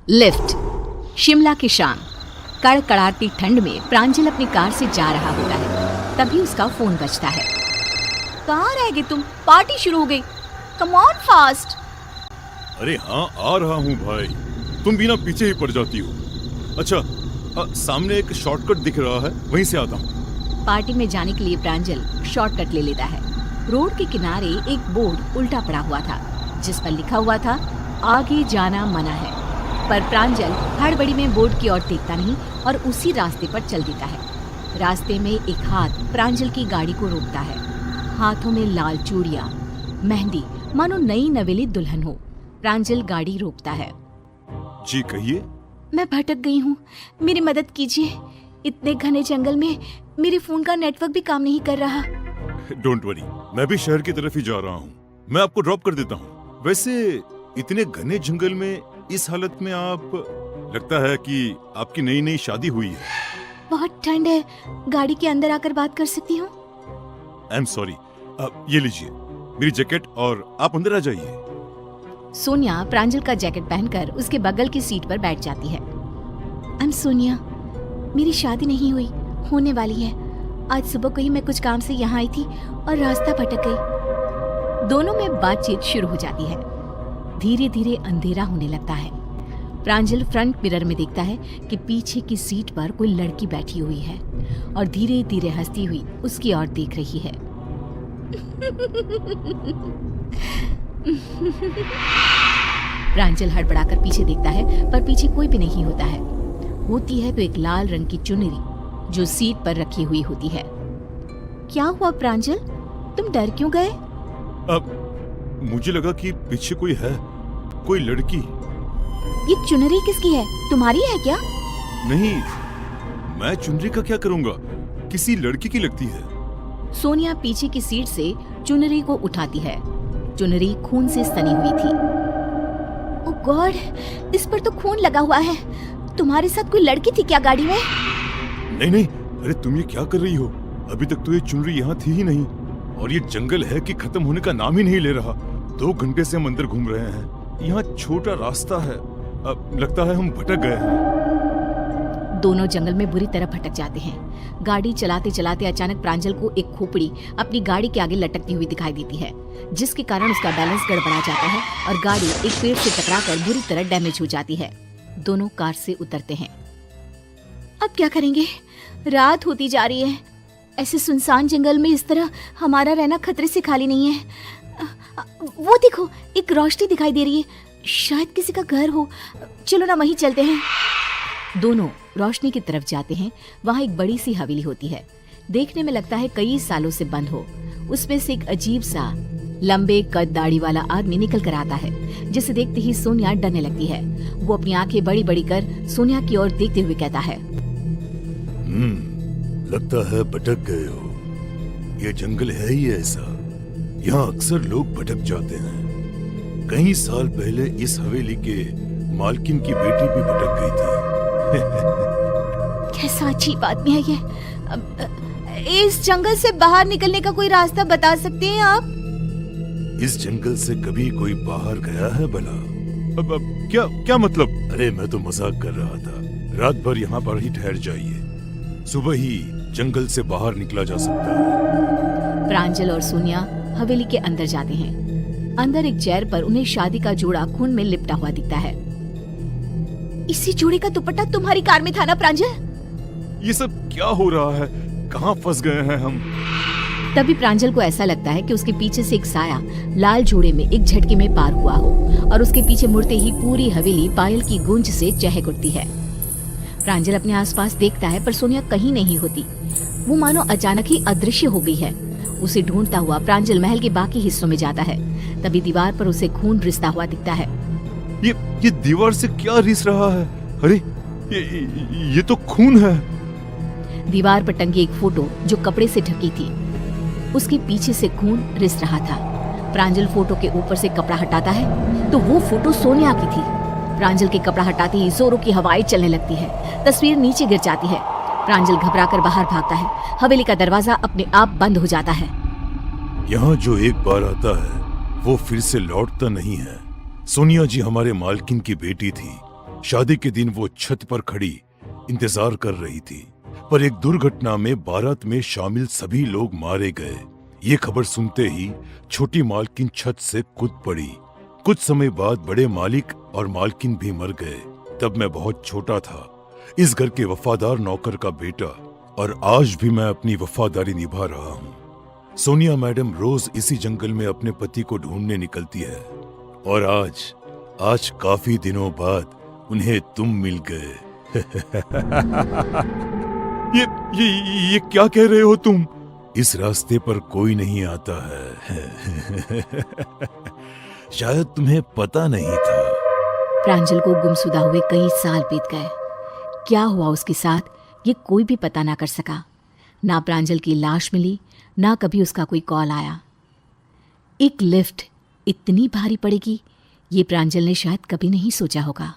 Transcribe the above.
Lift. Shimla की शाम। कड़कड़ाती ठंड में प्रांजल अपनी कार से जा रहा होता है, तभी उसका फोन बजता है। कहाँ रह गए तुम? पार्टी शुरू हो गई। Come on fast. अरे हाँ, आ रहा हूँ भाई। तुम भी ना पीछे ही पड़ जाती हो। अच्छा, सामने एक शॉर्टकट दिख रहा है, वहीं से आता हूँ। पार्टी में जाने के लिए प्रांजल शॉर्टकट ले लेता है। रोड के किनारे एक बोर्ड उल्टा पड़ा हुआ था, जिस पर लिखा हुआ था आगे जाना मना है। पर प्रांजल हड़बड़ी में बोर्ड की ओर देखता नहीं और उसी रास्ते पर चल देता है। रास्ते में एक हाथ प्रांजल की गाड़ी को रोकता है। हाथों में लाल चूड़ियां, मेहंदी, मानो नई नवेली दुल्हन हो। प्रांजल गाड़ी रोकता है। जी कहिए। मैं भटक गई हूँ, मेरी मदद कीजिए। इतने घने जंगल में मेरे फोन का नेटवर्क भी काम नहीं कर रहा। डोंट वरी, मैं भी शहर की तरफ ही जा रहा हूँ। मैं आपको ड्रॉप कर देता हूँ। वैसे इतने घने जंगल में इस हालत में आप, लगता है कि आपकी नई नई शादी हुई है। बहुत ठंड है, गाड़ी के अंदर आकर बात कर सकती हूँ? I am sorry. ये लीजिए मेरी जैकेट और आप अंदर आ जाइए। सोनिया प्रांजल का जैकेट पहनकर उसके बगल की सीट पर बैठ जाती है। आई एम सोनिया, मेरी शादी नहीं हुई, होने वाली है। आज सुबह को ही मैं कुछ काम से यहाँ आई थी और रास्ता भटक गई। दोनों में बातचीत शुरू हो जाती है। धीरे धीरे अंधेरा होने लगता है। प्रांजल फ्रंट मिरर में देखता है कि पीछे की सीट पर कोई लड़की बैठी हुई है और धीरे धीरे हंसती हुई उसकी ओर देख रही है। प्रांजल हड़बड़ाकर पीछे देखता है, पर पीछे कोई भी नहीं होता है। होती है तो एक लाल रंग की चुनरी जो सीट पर रखी हुई होती है। क्या हुआ प्रांजल, तुम डर क्यों गए? अब मुझे लगा कि पीछे कोई है, कोई लड़की। ये चुनरी किसकी है? तुम्हारी है क्या? नहीं, मैं चुनरी का क्या करूंगा, किसी लड़की की लगती है। सोनिया पीछे की सीट से चुनरी को उठाती है। चुनरी खून से सनी हुई थी। ओह गॉड, इस पर तो खून लगा हुआ है। तुम्हारे साथ कोई लड़की थी क्या गाड़ी में? नहीं नहीं, अरे तुम ये क्या कर रही हो? अभी तक तो ये चुनरी यहाँ थी ही नहीं, और ये जंगल है कि खत्म होने का नाम ही नहीं ले रहा। 2 घंटे से हम अंदर घूम रहे हैं। यहाँ छोटा रास्ता है, अब लगता है हम भटक गए हैं। दोनों जंगल में बुरी तरह भटक जाते हैं। गाड़ी चलाते चलाते अचानक प्रांजल को एक खोपड़ी अपनी गाड़ी के आगे लटकती हुई दिखाई देती है, जिसके कारण उसका बैलेंस गड़बड़ा जाता है और गाड़ी एक पेड़ से टकराकर बुरी तरह डैमेज हो जाती है। दोनों कार से उतरते हैं। अब क्या करेंगे? रात होती जा रही है। ऐसे सुनसान जंगल में इस तरह हमारा रहना खतरे से खाली नहीं है। वो देखो, एक रोशनी दिखाई दे रही है, शायद किसी का घर हो। चलो ना वहीं चलते हैं। दोनों रोशनी की तरफ जाते हैं। वहाँ एक बड़ी सी हवेली होती है। देखने में लगता है कई सालों से बंद हो। उसमें से एक अजीब सा लंबे कद दाढ़ी वाला आदमी निकल कर आता है, जिसे देखते ही सोनिया डरने लगती है। वो अपनी आंखें बड़ी बड़ी कर सोनिया की ओर देखते हुए कहता है, लगता है भटक गए हो। ये जंगल है ही ऐसा, यहाँ अक्सर लोग भटक जाते हैं। कई साल पहले इस हवेली के मालकिन की बेटी भी भटक गई थी। कैसा अजीब आदमी है ये। इस जंगल से बाहर निकलने का कोई रास्ता बता सकते हैं आप? इस जंगल से कभी कोई बाहर गया है भला? अब क्या मतलब? अरे मैं तो मजाक कर रहा था। रात भर यहाँ पर ही ठहर जाइए, सुबह ही जंगल से बाहर निकला जा सकता है। प्रांजल और सोनिया हवेली के अंदर जाते हैं। अंदर एक चेयर पर उन्हें शादी का जोड़ा खून में लिपटा हुआ दिखता है। इसी जोड़े का दुपट्टा तुम्हारी कार में था ना प्रांजल? ये सब क्या हो रहा है? कहाँ फंस गए हैं हम? तभी प्रांजल को ऐसा लगता है कि उसके पीछे से एक साया लाल जोड़े में एक झटके में पार हुआ हो और उसके पीछे मुड़ते ही पूरी हवेली पायल की गूंज से चहक उठती है। प्रांजल अपने आसपास देखता है, पर सोनिया कहीं नहीं होती। वो मानो अचानक ही अदृश्य हो गई है। उसे ढूंढता हुआ प्रांजल महल के बाकी हिस्सों में जाता है। तभी दीवार पर उसे खून रिसता हुआ दिखता है। ये दीवार से क्या रिस रहा है? अरे ये तो खून है। दीवार पर टंगी एक फोटो जो कपड़े से ढकी थी, उसके पीछे से खून रिस रहा था। प्रांजल फोटो के ऊपर से कपड़ा हटाता है तो वो फोटो सोनिया की थी। प्रांजल के कपड़ा हटाते ही जोरों की हवाएं चलने लगती है। तस्वीर नीचे गिर जाती है। प्रांजल घबराकर बाहर भागता है। हवेली का दरवाजा अपने आप बंद हो जाता है। यहाँ जो एक बार आता है वो फिर से लौटता नहीं है। सोनिया जी हमारे मालकिन की बेटी थी। शादी के दिन वो छत पर खड़ी इंतजार कर रही थी, पर एक दुर्घटना में बारात में शामिल सभी लोग मारे गए। ये खबर सुनते ही छोटी मालकिन छत से कूद पड़ी। कुछ समय बाद बड़े मालिक और मालकिन भी मर गए। तब मैं बहुत छोटा था, इस घर के वफादार नौकर का बेटा, और आज भी मैं अपनी वफादारी निभा रहा हूँ। सोनिया मैडम रोज इसी जंगल में अपने पति को ढूंढने निकलती है, और आज काफी दिनों बाद उन्हें तुम मिल गए। ये क्या कह रहे हो तुम? इस रास्ते पर कोई नहीं आता है। शायद तुम्हें पता नहीं था। प्रांजल को गुमशुदा हुए कई साल बीत गए। क्या हुआ उसके साथ ये कोई भी पता ना कर सका। ना प्रांजल की लाश मिली, ना कभी उसका कोई कॉल आया। एक लिफ्ट इतनी भारी पड़ेगी ये प्रांजल ने शायद कभी नहीं सोचा होगा।